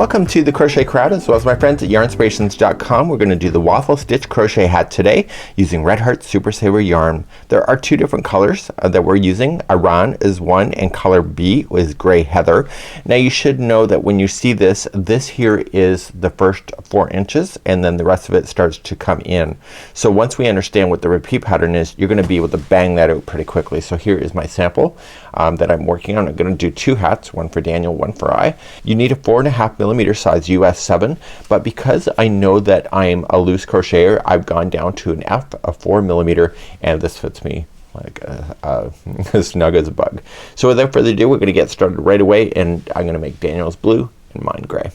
Welcome to the Crochet Crowd as well as my friends at yarnspirations.com. We're going to do the Waffle Stitch Crochet Hat today using Red Heart Super Saver yarn. There are two different colors that we're using. Hat Rnd is one and color B is Gray Heather. Now you should know that when you see this, this here is the first 4 inches and then the rest of it starts to come in. So once we understand what the repeat pattern is, you're going to be able to bang that out pretty quickly. So here is my sample that I'm working on. I'm going to do 2 hats, one for Daniel, one for I. You need a 4.5 millimeter size US 7, but because I know that I'm a loose crocheter, I've gone down to an F, a 4 millimeter, and this fits me like as snug as a bug. So without further ado, we're going to get started right away, and I'm going to make Daniel's blue and mine gray.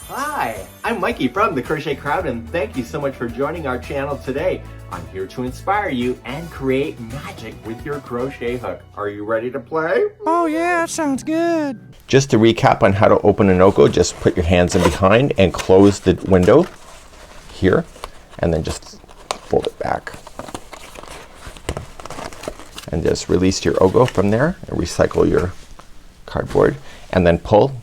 Hi, I'm Mikey from the Crochet Crowd, and thank you so much for joining our channel today. I'm here to inspire you and create magic with your crochet hook. Are you ready to play? Oh yeah, that sounds good. Just to recap on how to open an Oko, just put your hands in behind and close the window here, and then just fold it back. And just release your Oko from there and recycle your cardboard, and then pull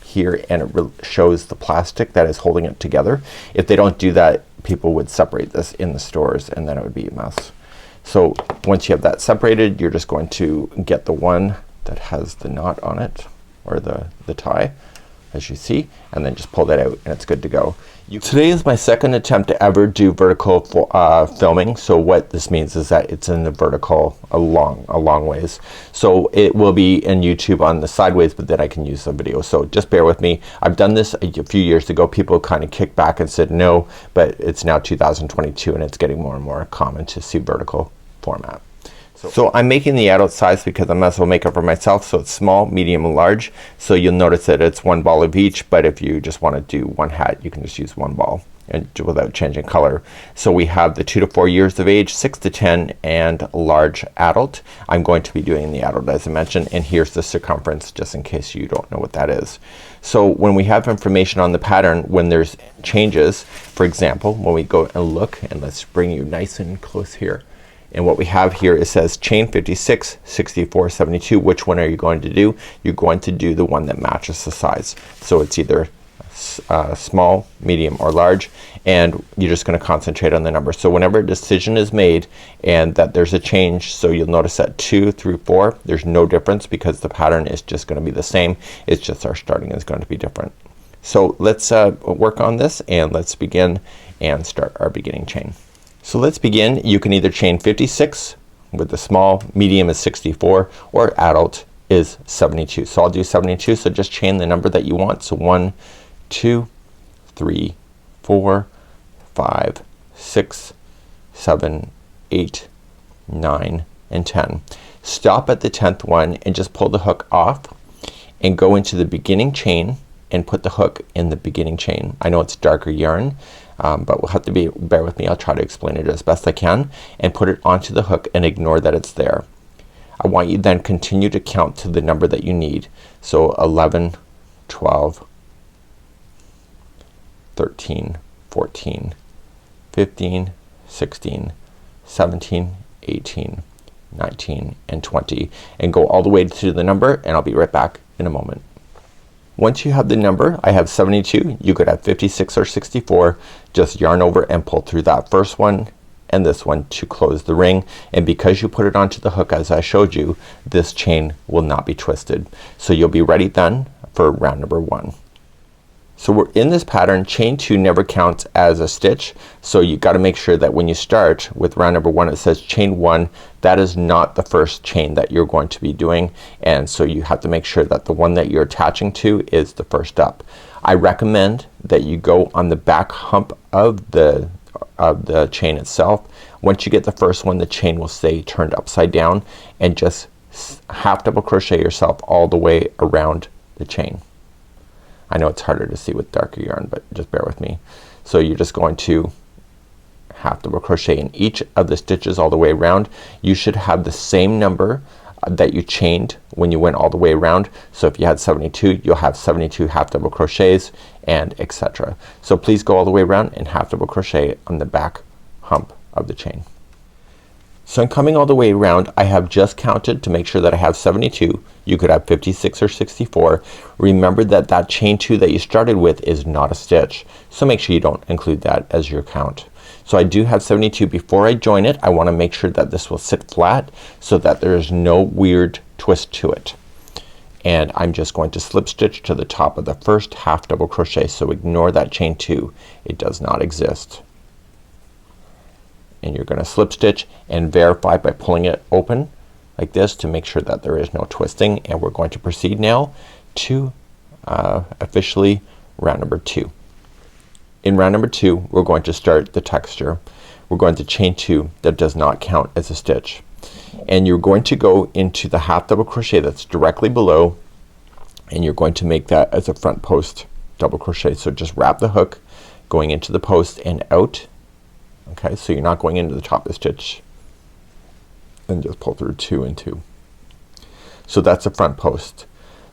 here, and it shows the plastic that is holding it together. If they don't do that, people would separate this in the stores and then it would be a mess. So once you have that separated, you're just going to get the one that has the knot on it, or the tie, as you see, and then just pull that out and it's good to go. Today is my second attempt to ever do vertical filming. So what this means is that it's in the vertical a long ways. So it will be in YouTube on the sideways, but then I can use the video. So just bear with me. I've done this a few years ago. People kind of kicked back and said no, but it's now 2022 and it's getting more and more common to see vertical format. So I'm making the adult size because I might as well make it for myself. So it's small, medium, and large. So you'll notice that it's 1 ball of each, but if you just want to do 1 hat, you can just use 1 ball and without changing color. So we have the 2 to 4 years of age, 6 to 10, and large adult. I'm going to be doing the adult as I mentioned, and here's the circumference just in case you don't know what that is. So when we have information on the pattern, when there's changes, for example, when we go and look, and let's bring you nice and close here. And what we have here, it says chain 56, 64, 72. Which one are you going to do? You're going to do the one that matches the size. So it's either small, medium, or large, and you're just going to concentrate on the number. So whenever a decision is made and that there's a change, so you'll notice that 2 through 4, there's no difference because the pattern is just going to be the same. It's just our starting is going to be different. So let's work on this, and let's begin and start our beginning chain. So let's begin. You can either chain 56 with the small, medium is 64, or adult is 72. So I'll do 72. So just chain the number that you want. So 1, 2, 3, 4, 5, 6, 7, 8, 9, and 10. Stop at the 10th one and just pull the hook off and go into the beginning chain and put the hook in the beginning chain. I know it's darker yarn, but we'll have to bear with me. I'll try to explain it as best I can, and put it onto the hook and ignore that it's there. I want you then continue to count to the number that you need. So 11, 12, 13, 14, 15, 16, 17, 18, 19, and 20, and go all the way to the number, and I'll be right back in a moment. Once you have the number, I have 72. You could have 56 or 64. Just yarn over and pull through that first one and this one to close the ring. And because you put it onto the hook as I showed you, this chain will not be twisted. So you'll be ready then for round number 1. So we're in this pattern. Chain 2 never counts as a stitch, so you got to make sure that when you start with round number 1, it says chain 1. That is not the first chain that you're going to be doing, and so you have to make sure that the one that you're attaching to is the first up. I recommend that you go on the back hump of the chain itself. Once you get the first one, the chain will stay turned upside down, and just half double crochet yourself all the way around the chain. I know it's harder to see with darker yarn, but just bear with me. So you're just going to half double crochet in each of the stitches all the way around. You should have the same number that you chained when you went all the way around. So if you had 72, you'll have 72 half double crochets, and etc. So please go all the way around and half double crochet on the back hump of the chain. So I'm coming all the way around. I have just counted to make sure that I have 72. You could have 56 or 64. Remember that that chain 2 that you started with is not a stitch. So make sure you don't include that as your count. So I do have 72. Before I join it, I want to make sure that this will sit flat so that there is no weird twist to it. And I'm just going to slip stitch to the top of the first half double crochet. So ignore that chain 2. It does not exist. And you're gonna slip stitch and verify by pulling it open like this to make sure that there is no twisting. And we're going to proceed now to officially round number 2. In round number 2 we're going to start the texture. We're going to chain 2 that does not count as a stitch, and you're going to go into the half double crochet that's directly below, and you're going to make that as a front post double crochet. So just wrap the hook going into the post and out. Okay, so you're not going into the top of the stitch, and just pull through 2 and 2. So that's a front post.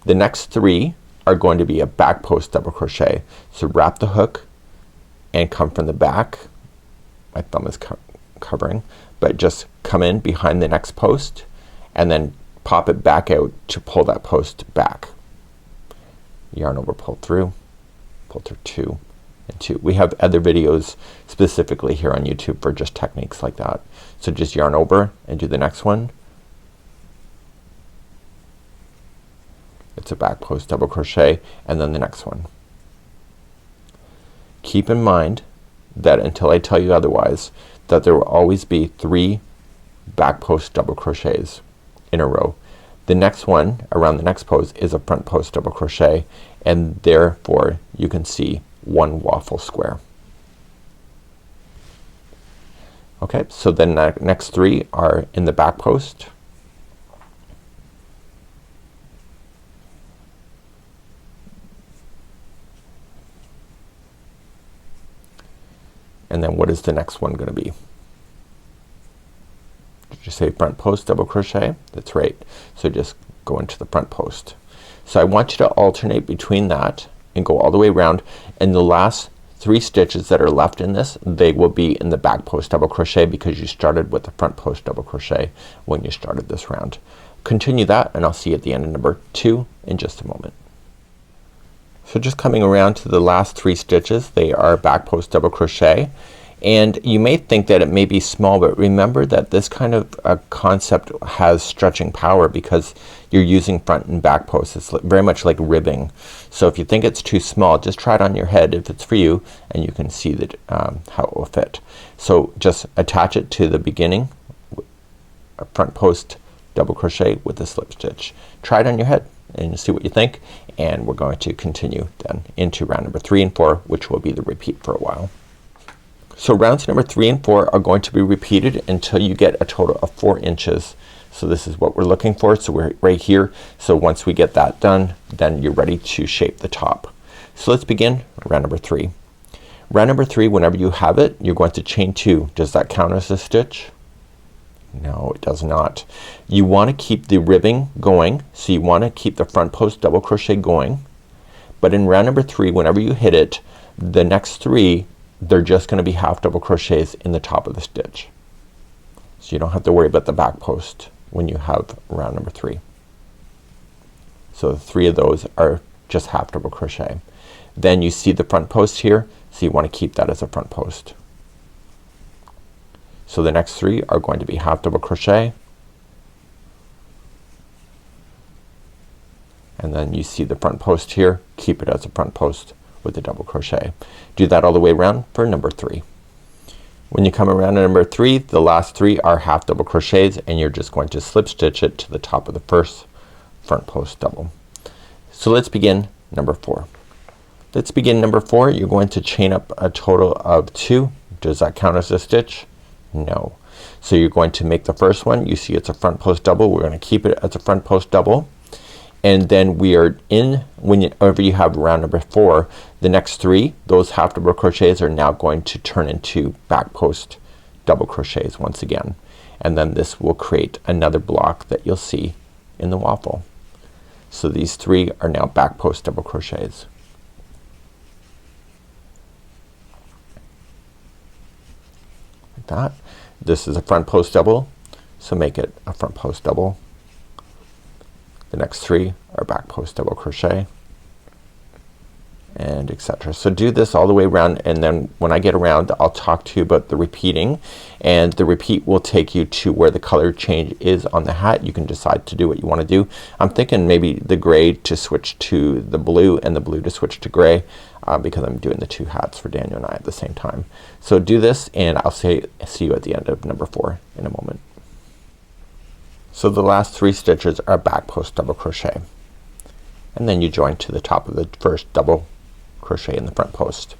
The next 3 are going to be a back post double crochet. So wrap the hook and come from the back. My thumb is covering, but just come in behind the next post and then pop it back out to pull that post back. Yarn over, pull through 2 and 2. We have other videos specifically here on YouTube for just techniques like that. So just yarn over and do the next one. It's a back post double crochet, and then the next one. Keep in mind that until I tell you otherwise, that there will always be 3 back post double crochets in a row. The next one around the next post is a front post double crochet, and therefore you can see 1 waffle square. Okay, so then the next 3 are in the back post. And then what is the next one gonna be? Did you say front post double crochet? That's right. So just go into the front post. So I want you to alternate between that and go all the way around, and the last 3 stitches that are left in this, they will be in the back post double crochet because you started with the front post double crochet when you started this round. Continue that, and I'll see you at the end of number 2 in just a moment. So just coming around to the last 3 stitches, they are back post double crochet, and you may think that it may be small, but remember that this kind of concept has stretching power because you're using front and back posts. It's very much like ribbing. So if you think it's too small, just try it on your head if it's for you, and you can see that how it will fit. So just attach it to the beginning, a front post double crochet with a slip stitch. Try it on your head and see what you think, and we're going to continue then into round number 3 and 4, which will be the repeat for a while. So rounds number 3 and 4 are going to be repeated until you get a total of 4 inches. So this is what we're looking for. So we're right here. So once we get that done, then you're ready to shape the top. So let's begin round number 3. Round number 3, whenever you have it, you're going to chain 2. Does that count as a stitch? No, it does not. You want to keep the ribbing going, so you want to keep the front post double crochet going, but in round number 3, whenever you hit it, the next 3, they're just gonna be half double crochets in the top of the stitch. So you don't have to worry about the back post when you have round number 3. So the 3 of those are just half double crochet. Then you see the front post here, so you want to keep that as a front post. So the next 3 are going to be half double crochet, and then you see the front post here, keep it as a front post with the double crochet. Do that all the way around for number 3. When you come around to number 3, the last 3 are half double crochets, and you're just going to slip stitch it to the top of the first front post double. So let's begin number 4. Let's begin number 4. You're going to chain up a total of 2. Does that count as a stitch? No. So you're going to make the first one. You see it's a front post double. We're going to keep it as a front post double, and then we are in, whenever you have round number 4, the next 3, those half double crochets are now going to turn into back post double crochets once again, and then this will create another block that you'll see in the waffle. So these 3 are now back post double crochets. Like that. This is a front post double. So make it a front post double. The next 3 are back post double crochet, and etc. So do this all the way around, and then when I get around I'll talk to you about the repeating, and the repeat will take you to where the color change is on the hat. You can decide to do what you want to do. I'm thinking maybe the gray to switch to the blue and the blue to switch to gray, because I'm doing the 2 hats for Daniel and I at the same time. So do this, and I'll see you at the end of number 4 in a moment. So the last 3 stitches are back post double crochet, and then you join to the top of the first double crochet in the front post.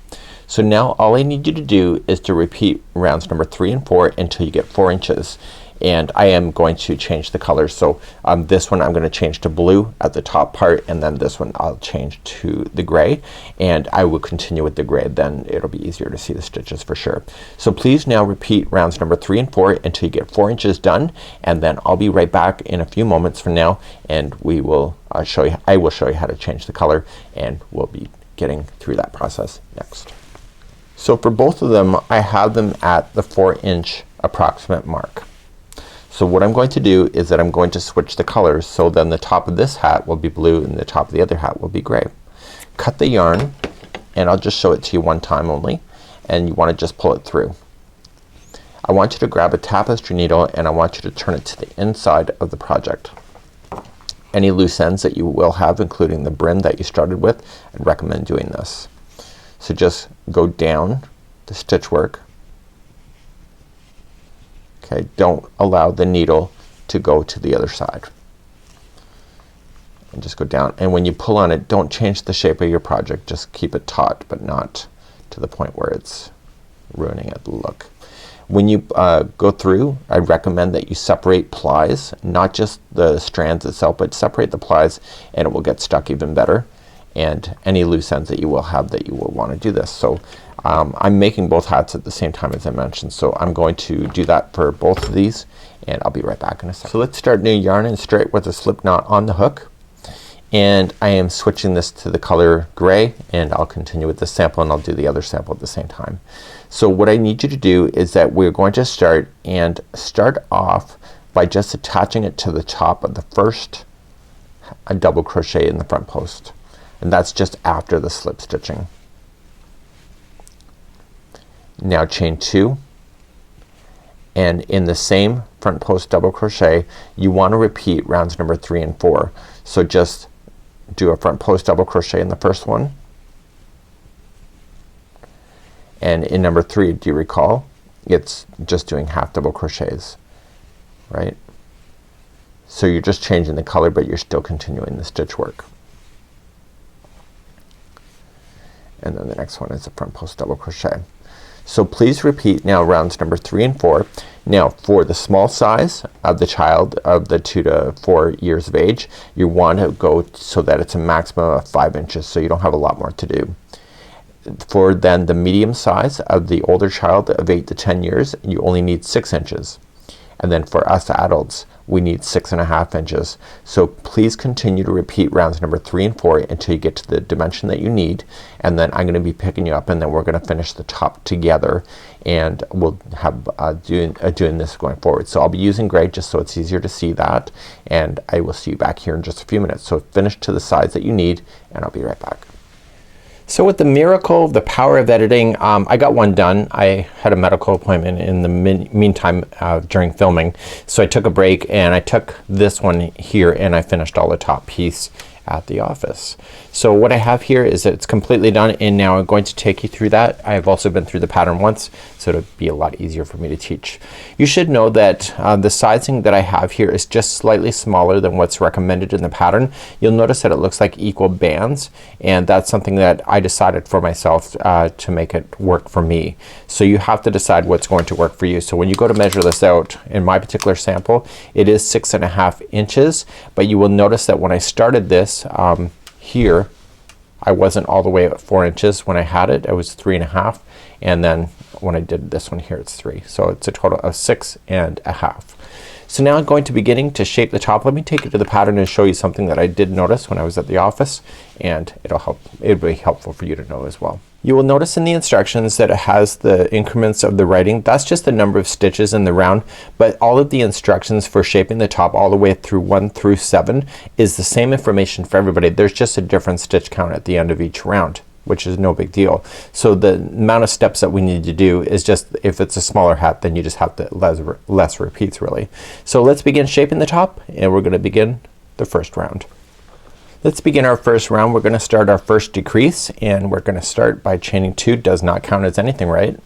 So now all I need you to do is to repeat rounds number 3 and 4 until you get 4 inches, and I am going to change the colors. So this one I'm gonna change to blue at the top part, and then this one I'll change to the gray, and I will continue with the gray. Then it'll be easier to see the stitches for sure. So please now repeat rounds number 3 and 4 until you get 4 inches done, and then I'll be right back in a few moments from now, and we will I will show you how to change the color, and we'll be getting through that process next. So for both of them I have them at the 4-inch approximate mark. So what I'm going to do is that I'm going to switch the colors, so then the top of this hat will be blue and the top of the other hat will be gray. Cut the yarn, and I'll just show it to you one time only, and you want to just pull it through. I want you to grab a tapestry needle, and I want you to turn it to the inside of the project. Any loose ends that you will have, including the brim that you started with, I'd recommend doing this. So just go down the stitch work. Okay, don't allow the needle to go to the other side. And just go down, and when you pull on it, don't change the shape of your project. Just keep it taut, but not to the point where it's ruining the look. When you go through, I recommend that you separate plies, not just the strands itself, but separate the plies, and it will get stuck even better. And any loose ends that you will have, that you will want to do this. So I'm making both hats at the same time as I mentioned, so I'm going to do that for both of these, and I'll be right back in a second. So let's start new yarn and straight with a slip knot on the hook, and I am switching this to the color gray, and I'll continue with this sample, and I'll do the other sample at the same time. So what I need you to do is that we're going to start off by just attaching it to the top of the first double crochet in the front post, and that's just after the slip stitching. Now chain 2, and in the same front post double crochet you want to repeat rounds number 3 and 4. So just do a front post double crochet in the first one, and in number 3, do you recall, it's just doing half double crochets, right? So you're just changing the color, but you're still continuing the stitch work. And then the next one is a front post double crochet. So please repeat now rounds number 3 and 4. Now for the small size of the child of the 2 to 4 years of age, you want to go so that it's a maximum of 5 inches, so you don't have a lot more to do. For then the medium size of the older child of 8 to 10 years, you only need 6 inches. And then for us adults, we need 6.5 inches. So please continue to repeat rounds number 3 and 4 until you get to the dimension that you need, and then I'm gonna be picking you up, and then we're gonna finish the top together, and we'll have doing this going forward. So I'll be using gray just so it's easier to see that, and I will see you back here in just a few minutes. So finish to the size that you need, and I'll be right back. So with the miracle, the power of editing, I got one done. I had a medical appointment in the meantime during filming, so I took a break, and I took this one here, and I finished all the top piece at the office. So what I have here is that it's completely done, and now I'm going to take you through that. I have also been through the pattern once, so it'll be a lot easier for me to teach. You should know that the sizing that I have here is just slightly smaller than what's recommended in the pattern. You'll notice that it looks like equal bands, and that's something that I decided for myself to make it work for me. So you have to decide what's going to work for you. So when you go to measure this out, in my particular sample it is 6.5 inches, but you will notice that when I started this here, I wasn't all the way at 4 inches when I had it. I was 3.5, and then when I did this one here it's 3. So it's a total of 6.5. So now I'm going to beginning to shape the top. Let me take you to the pattern and show you something that I did notice when I was at the office, and it'll be helpful for you to know as well. You will notice in the instructions that it has the increments of the writing. That's just the number of stitches in the round, but all of the instructions for shaping the top all the way through 1 through 7 is the same information for everybody. There's just a different stitch count at the end of each round, which is no big deal. So the amount of steps that we need to do is just, if it's a smaller hat, then you just have to less repeats really. So let's begin shaping the top, and we're gonna begin the first round. Let's begin our first round. We're gonna start our first decrease, and we're gonna start by chaining 2. Does not count as anything, right?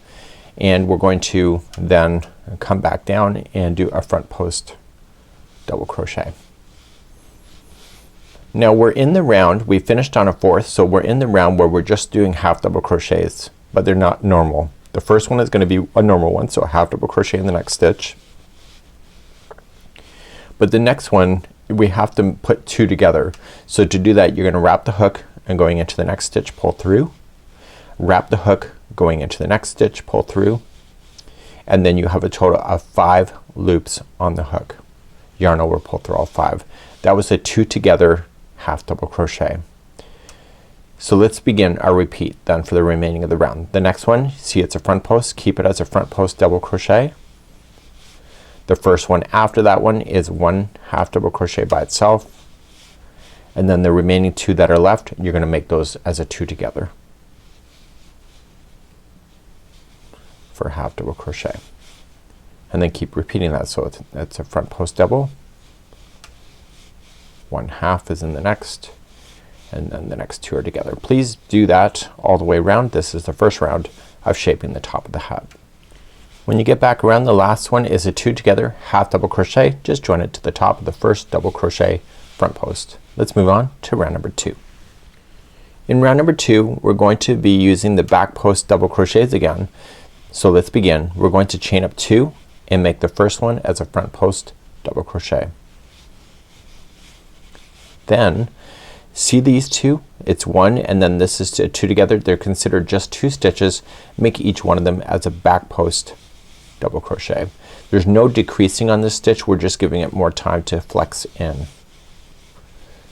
And we're going to then come back down and do a front post double crochet. Now we're in the round, we finished on a 4th, so we're in the round where we're just doing half double crochets, but they're not normal. The first one is gonna be a normal one, so a half double crochet in the next stitch. But the next one we have to put 2 together. So to do that, you're gonna wrap the hook and going into the next stitch, pull through, wrap the hook, going into the next stitch, pull through, and then you have a total of 5 loops on the hook. Yarn over, pull through all 5. That was a 2 together half double crochet. So let's begin our repeat then for the remaining of the round. The next one, see it's a front post, keep it as a front post double crochet. The first one after that one is 1 half double crochet by itself, and then the remaining 2 that are left, you're gonna make those as a 2 together for half double crochet, and then keep repeating that. So it's a front post double, 1 half is in the next, and then the next 2 are together. Please do that all the way around. This is the first round of shaping the top of the hat. When you get back around, the last one is a 2 together half double crochet. Just join it to the top of the first double crochet front post. Let's move on to round number 2. In round number 2, we're going to be using the back post double crochets again. So let's begin. We're going to chain up 2 and make the first one as a front post double crochet. Then see these 2? It's 1 and then this is 2 together. They're considered just 2 stitches. Make each one of them as a back post double crochet. There's no decreasing on this stitch, we're just giving it more time to flex in.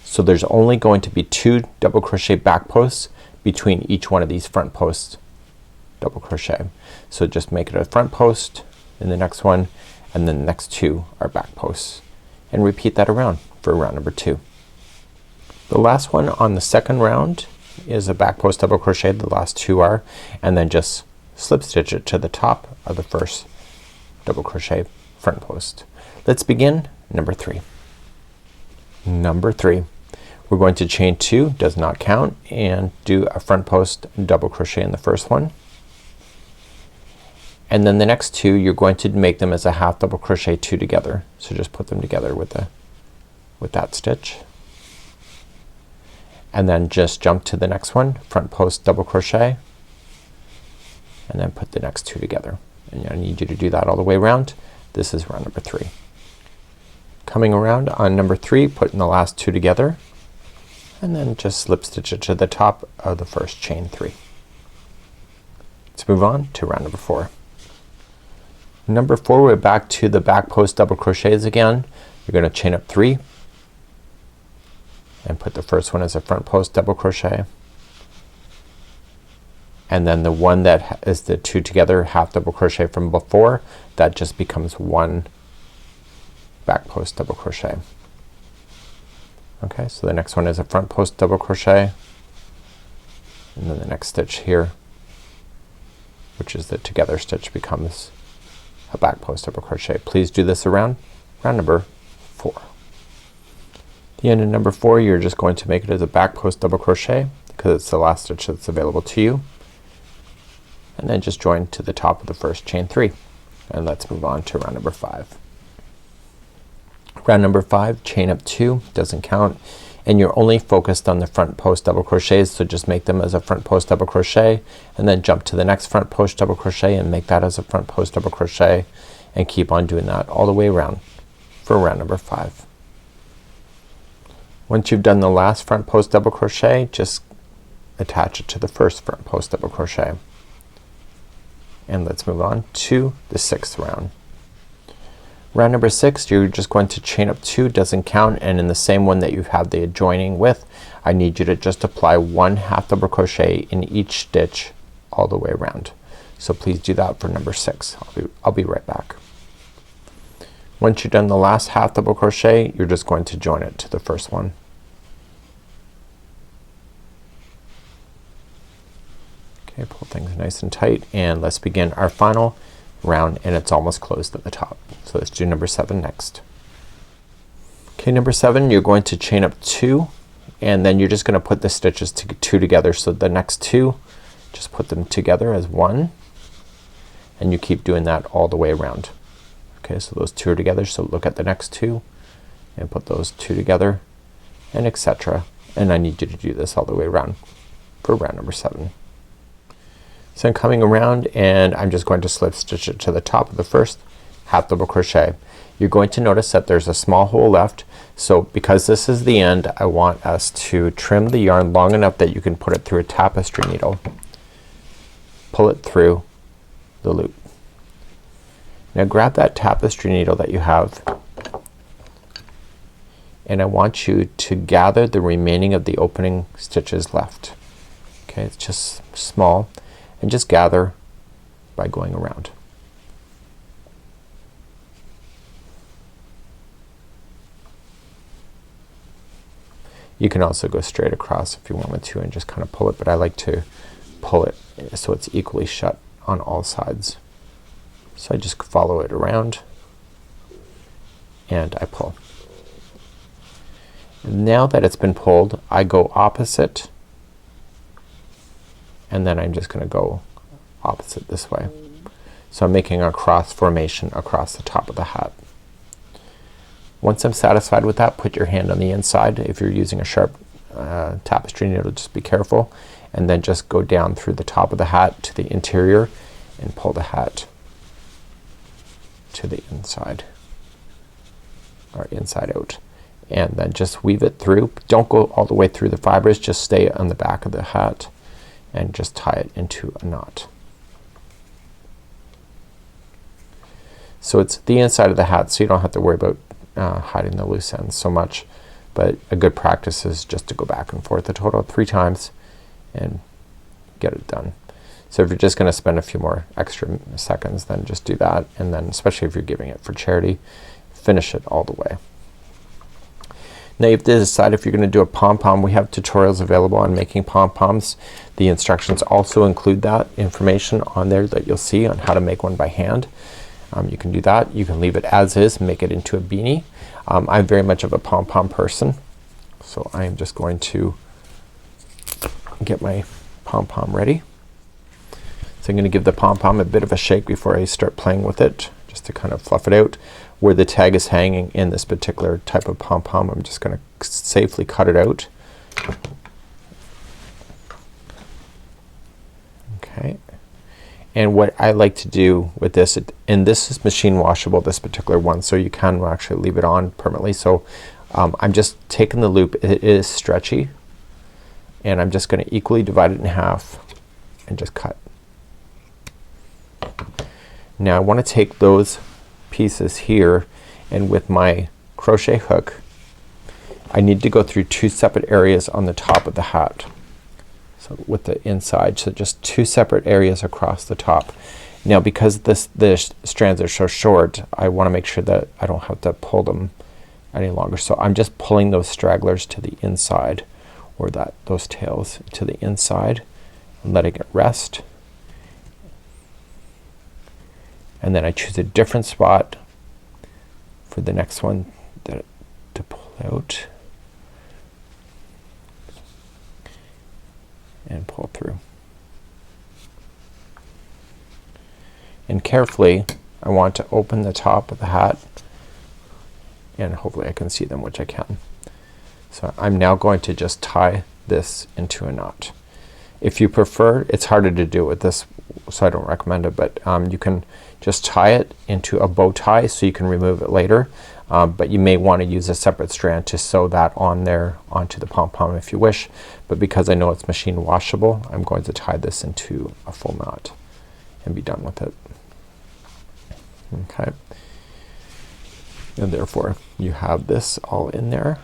So there's only going to be 2 double crochet back posts between each one of these front posts double crochet. So just make it a front post in the next one, and then the next 2 are back posts, and repeat that around for round number 2. The last one on the second round is a back post double crochet, the last 2 are, and then just slip stitch it to the top of the first double crochet front post. Let's begin number 3. Number 3, we're going to chain 2, does not count, and do a front post double crochet in the first one, and then the next 2 you're going to make them as a half double crochet 2 together. So just put them together with that stitch, and then just jump to the next one, front post double crochet, and then put the next 2 together. And I need you to do that all the way around. This is round number 3. Coming around on number 3, putting the last 2 together, and then just slip stitch it to the top of the first chain 3. Let's move on to round number 4. Number 4, we're back to the back post double crochets again. You're gonna chain up 3 and put the first one as a front post double crochet, and then the one that is the 2 together half double crochet from before, that just becomes 1 back post double crochet. Okay, so the next one is a front post double crochet, and then the next stitch here, which is the together stitch, becomes a back post double crochet. Please do this around round number 4. The end of number 4, you're just going to make it as a back post double crochet because it's the last stitch that's available to you, and then just join to the top of the first chain 3, and let's move on to round number 5. Round number 5, chain up 2, doesn't count, and you're only focused on the front post double crochets, so just make them as a front post double crochet, and then jump to the next front post double crochet and make that as a front post double crochet, and keep on doing that all the way around for round number 5. Once you've done the last front post double crochet, just attach it to the first front post double crochet, and let's move on to the 6th round. Round number 6, you're just going to chain up 2, doesn't count, and in the same one that you have the adjoining with, I need you to just apply 1 half double crochet in each stitch all the way around. So please do that for number 6. I'll be right back. Once you've done the last half double crochet, you're just going to join it to the first one. Okay, pull things nice and tight, and let's begin our final round, and it's almost closed at the top. So let's do number 7 next. Okay, number 7, you're going to chain up 2, and then you're just gonna put the stitches 2 together. So the next 2, just put them together as 1, and you keep doing that all the way around. Okay, so those 2 are together, so look at the next 2 and put those 2 together, and etc. And I need you to do this all the way around for round number 7. So I'm coming around, and I'm just going to slip stitch it to the top of the first half double crochet. You're going to notice that there's a small hole left, so because this is the end, I want us to trim the yarn long enough that you can put it through a tapestry needle. Pull it through the loop. Now grab that tapestry needle that you have, and I want you to gather the remaining of the opening stitches left. Okay, it's just small, and just gather by going around. You can also go straight across if you wanted to and just kind of pull it, but I like to pull it so it's equally shut on all sides. So I just follow it around and I pull. Now that it's been pulled, I go opposite, and then I'm just gonna go opposite this way. So I'm making a cross formation across the top of the hat. Once I'm satisfied with that, put your hand on the inside. If you're using a sharp tapestry needle, just be careful, and then just go down through the top of the hat to the interior and pull the hat to the inside, or inside out, and then just weave it through. Don't go all the way through the fibers, just stay on the back of the hat and just tie it into a knot. So it's the inside of the hat, so you don't have to worry about hiding the loose ends so much, but a good practice is just to go back and forth a total of 3 times and get it done. So if you're just gonna spend a few more extra seconds, then just do that, and then especially if you're giving it for charity, finish it all the way. Now you have to decide if you're gonna do a pom-pom. We have tutorials available on making pom-poms. The instructions also include that information on there that you'll see on how to make one by hand. You can do that. You can leave it as is, make it into a beanie. I'm very much of a pom-pom person, so I am just going to get my pom-pom ready. So I'm gonna give the pom-pom a bit of a shake before I start playing with it, just to kind of fluff it out. Where the tag is hanging in this particular type of pom-pom, I'm just gonna safely cut it out. Okay. And what I like to do with this, and this is machine washable, this particular one, so you can actually leave it on permanently. So I'm just taking the loop, it is stretchy, and I'm just gonna equally divide it in half and just cut. Now I want to take those pieces here, and with my crochet hook I need to go through 2 separate areas on the top of the hat. So with the inside, so just 2 separate areas across the top. Now because the strands are so short, I want to make sure that I don't have to pull them any longer. So I'm just pulling those stragglers to the inside, or those tails to the inside, and letting it rest. And then I choose a different spot for the next one to pull out and pull through. And carefully I want to open the top of the hat, and hopefully I can see them, which I can. So I'm now going to just tie this into a knot. If you prefer, it's harder to do with this, so I don't recommend it, but you can just tie it into a bow tie so you can remove it later, but you may want to use a separate strand to sew that on there onto the pom-pom if you wish, but because I know it's machine washable, I'm going to tie this into a full knot and be done with it. Okay, and therefore you have this all in there,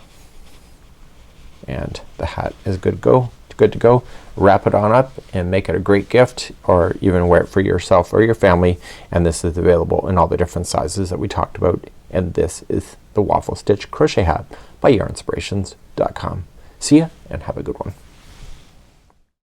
and the hat is good to go good to go. Wrap it on up and make it a great gift, or even wear it for yourself or your family. And this is available in all the different sizes that we talked about. And this is the Waffle Stitch Crochet Hat by YarnSpirations.com. See ya and have a good one.